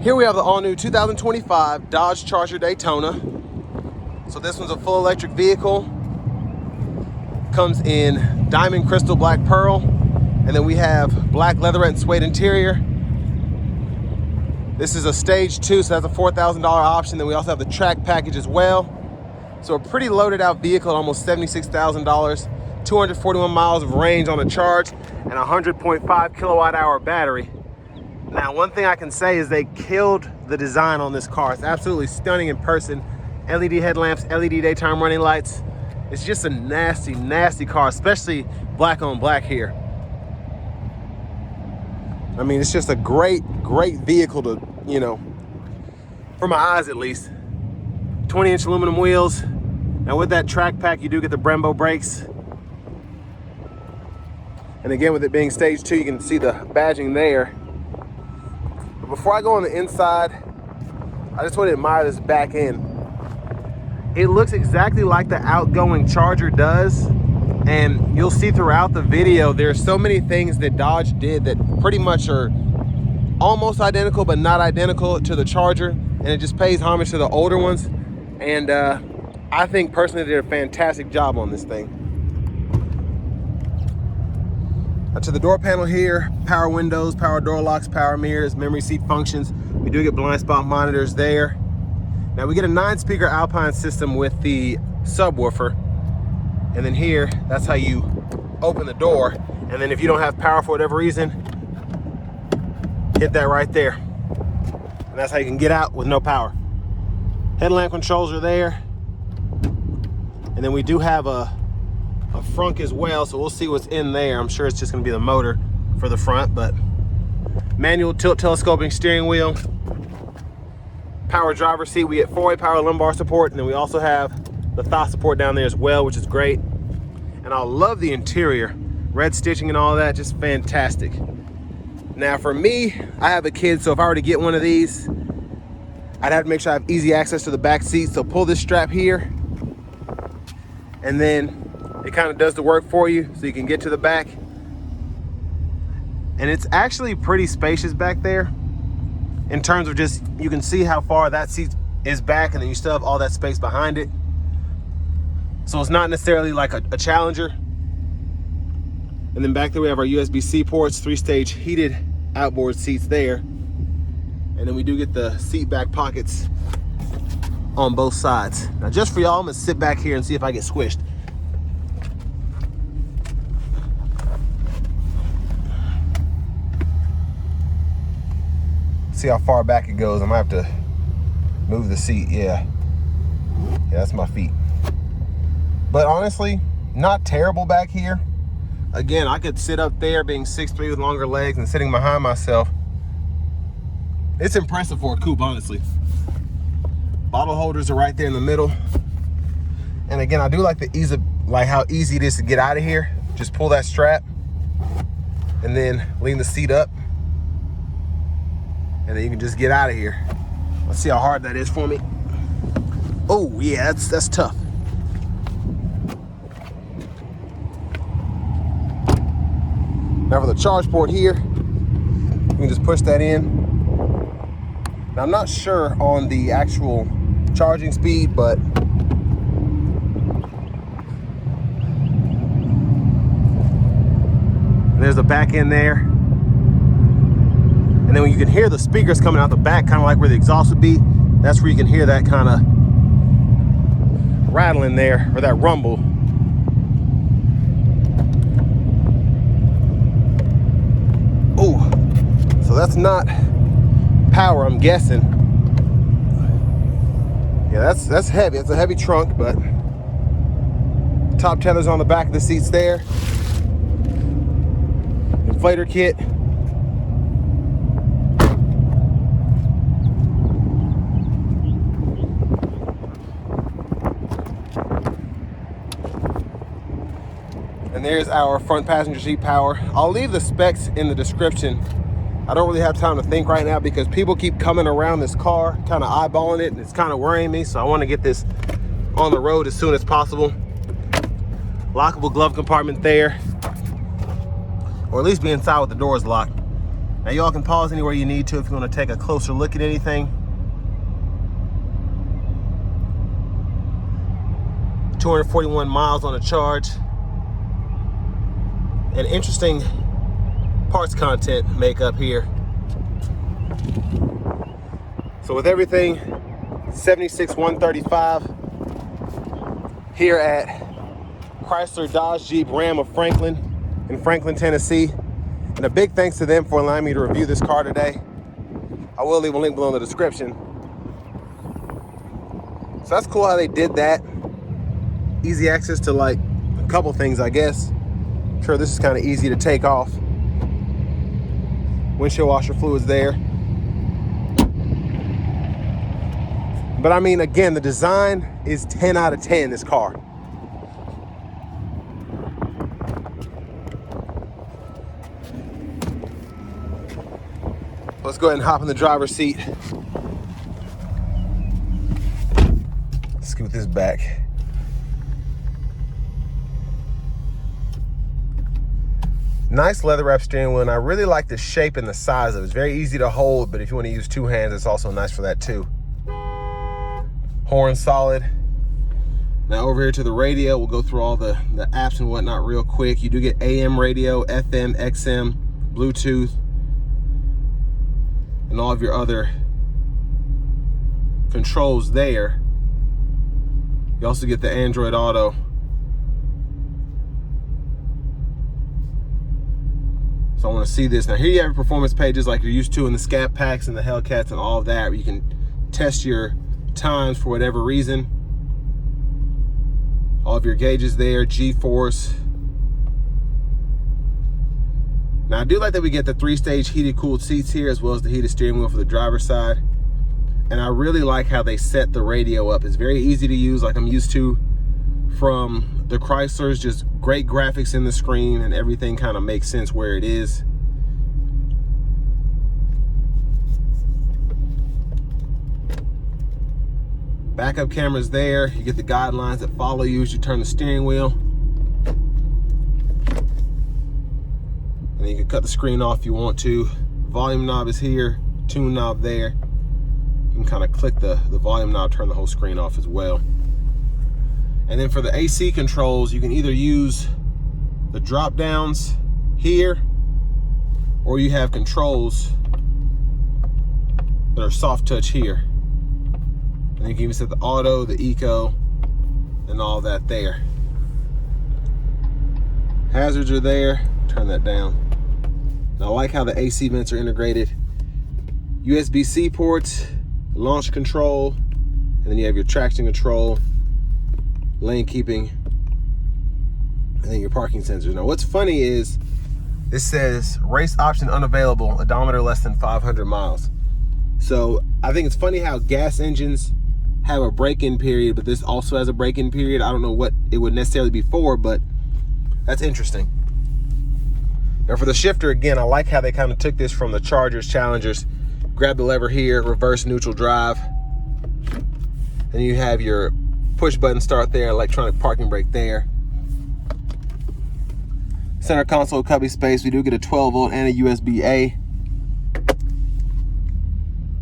Here we have the all-new 2025 Dodge Charger Daytona. So this one's a full electric vehicle. Comes in diamond crystal black pearl. And then we have black leatherette and suede interior. This is a stage 2, so that's a $4,000 option. Then we also have the track package as well. So a pretty loaded out vehicle at almost $76,000. 241 miles of range on a charge and a 100.5 kilowatt hour battery. Now, one thing I can say is they killed the design on this car. It's absolutely stunning in person. LED headlamps, LED daytime running lights. It's just a nasty, nasty car, especially black on black here. I mean, it's just a great, great vehicle to, you know, for my eyes at least. 20-inch aluminum wheels. Now with that track pack, you do get the Brembo brakes. And again, with it being stage 2, you can see the badging there. But before I go on the inside, I just want to admire this back end. It looks exactly like the outgoing Charger does. And you'll see throughout the video, there's so many things that Dodge did that pretty much are almost identical, but not identical to the Charger. And it just pays homage to the older ones. And I think personally, they did a fantastic job on this thing. To the door panel here, power windows, power door locks, power mirrors, memory seat functions. We do get blind spot monitors there. Now we get a 9-speaker Alpine system with the subwoofer. And then here, that's how you open the door. And then if you don't have power for whatever reason, hit that right there. And that's how you can get out with no power. Headlamp controls are there. And then we do have a frunk as well, so we'll see what's in there. I'm sure it's just gonna be the motor for the front, but manual tilt telescoping steering wheel, power driver seat. We get 4-way power lumbar support, and then we also have the thigh support down there as well, which is great. And I love the interior, red stitching and all that, just fantastic. Now for me, I have a kid, so if I were to get one of these, I'd have to make sure I have easy access to the back seat. So pull this strap here, and then it kind of does the work for you so you can get to the back. And it's actually pretty spacious back there in terms of just, you can see how far that seat is back, and then you still have all that space behind it. So it's not necessarily like a Challenger. And then back there we have our USB-C ports, 3-stage heated outboard seats there. And then we do get the seat back pockets on both sides. Now just for y'all, I'm gonna sit back here and see if I get squished. See how far back it goes. I might have to move the seat. Yeah, that's my feet. But honestly, not terrible back here. Again, I could sit up there being 6'3" with longer legs and sitting behind myself. It's impressive for a coupe, honestly. Bottle holders are right there in the middle. And again, I do like the ease of, like how easy it is to get out of here. Just pull that strap and then lean the seat up. And then you can just get out of here. Let's see how hard that is for me. Oh yeah, that's tough. Now for the charge port here, you can just push that in. Now I'm not sure on the actual charging speed, but there's the back end there. And then when you can hear the speakers coming out the back, kind of like where the exhaust would be, that's where you can hear that kind of rattling there, or that rumble. Oh, so that's not power, I'm guessing. Yeah, that's heavy. It's a heavy trunk, but top tethers on the back of the seats there. Inflator kit. And there's our front passenger seat power. I'll leave the specs in the description. I don't really have time to think right now because people keep coming around this car, kind of eyeballing it, and it's kind of worrying me. So I want to get this on the road as soon as possible. Lockable glove compartment there, or at least be inside with the doors locked. Now y'all can pause anywhere you need to if you want to take a closer look at anything. 241 miles on a charge. And interesting parts content makeup here. So with everything, 76,135 here at Chrysler Dodge Jeep Ram of Franklin in Franklin, Tennessee. And a big thanks to them for allowing me to review this car today. I will leave a link below in the description. So that's cool how they did that. Easy access to like a couple things, I guess. I'm sure this is kind of easy to take off. Windshield washer fluid's there. But I mean, again, the design is 10 out of 10, this car. Let's go ahead and hop in the driver's seat. Scoot this back. Nice leather wrap steering wheel, and I really like the shape and the size of it. It's very easy to hold, but if you want to use two hands, it's also nice for that too. Horn solid. Now over here to the radio, we'll go through all the apps and whatnot real quick. You do get AM radio, FM, XM, Bluetooth, and all of your other controls there. You also get the Android Auto. So I want to see this. Now here you have your performance pages like you're used to in the Scat packs and the Hellcats and all of that, where you can test your times for whatever reason. All of your gauges there, G-force. Now I do like that we get the 3-stage heated cooled seats here, as well as the heated steering wheel for the driver's side. And I really like how they set the radio up. It's very easy to use, like I'm used to from the Chryslers. Just great graphics in the screen, and everything kind of makes sense where it is. Backup cameras there. You get the guidelines that follow you as you turn the steering wheel. And then you can cut the screen off if you want to. Volume knob is here, tune knob there. You can kind of click the volume knob, turn the whole screen off as well. And then for the AC controls, you can either use the drop downs here, or you have controls that are soft touch here. And you can even set the auto, the eco, and all that there. Hazards are there. Turn that down. Now I like how the AC vents are integrated. USB-C ports, launch control, and then you have your traction control, lane keeping, and then your parking sensors. Now what's funny is this says race option unavailable, odometer less than 500 miles. So I think it's funny how gas engines have a break-in period, but this also has a break-in period. I don't know what it would necessarily be for, but that's interesting. Now for the shifter, again, I like how they kind of took this from the Chargers, Challengers. Grab the lever here, reverse neutral drive. Then you have your push button start there, electronic parking brake there. Center console cubby space. We do get a 12-volt and a USB-A.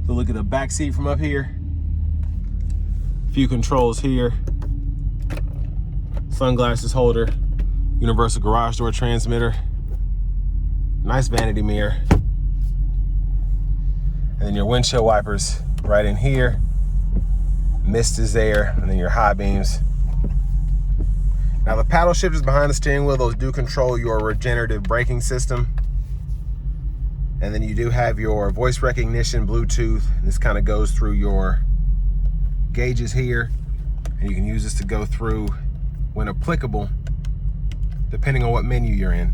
So look at the back seat from up here. Few controls here. Sunglasses holder. Universal garage door transmitter. Nice vanity mirror. And then your windshield wipers right in here. Mist is there, and then your high beams. Now the paddle shifters behind the steering wheel, those do control your regenerative braking system. And then you do have your voice recognition, Bluetooth. And this kind of goes through your gauges here, and you can use this to go through when applicable, depending on what menu you're in.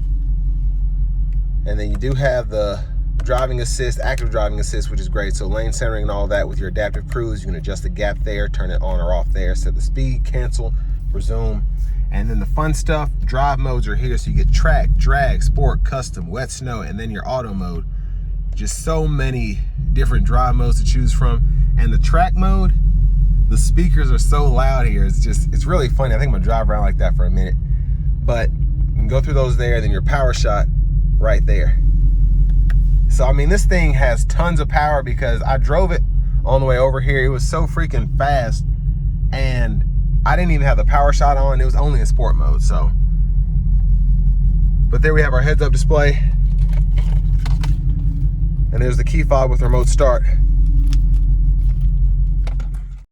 And then you do have the driving assist, active driving assist, which is great. So lane centering and all that with your adaptive cruise. You can adjust the gap there, turn it on or off there, set the speed, cancel, resume. And then the fun stuff, drive modes are here. So you get track, drag, sport, custom, wet, snow, and then your auto mode. Just so many different drive modes to choose from. And the track mode, the speakers are so loud here. It's really funny. I think I'm gonna drive around like that for a minute. But you can go through those there, then your power shot right there. So, I mean, this thing has tons of power because I drove it on the way over here. It was so freaking fast, and I didn't even have the power shot on. It was only in sport mode, so. But there we have our heads-up display. And there's the key fob with remote start.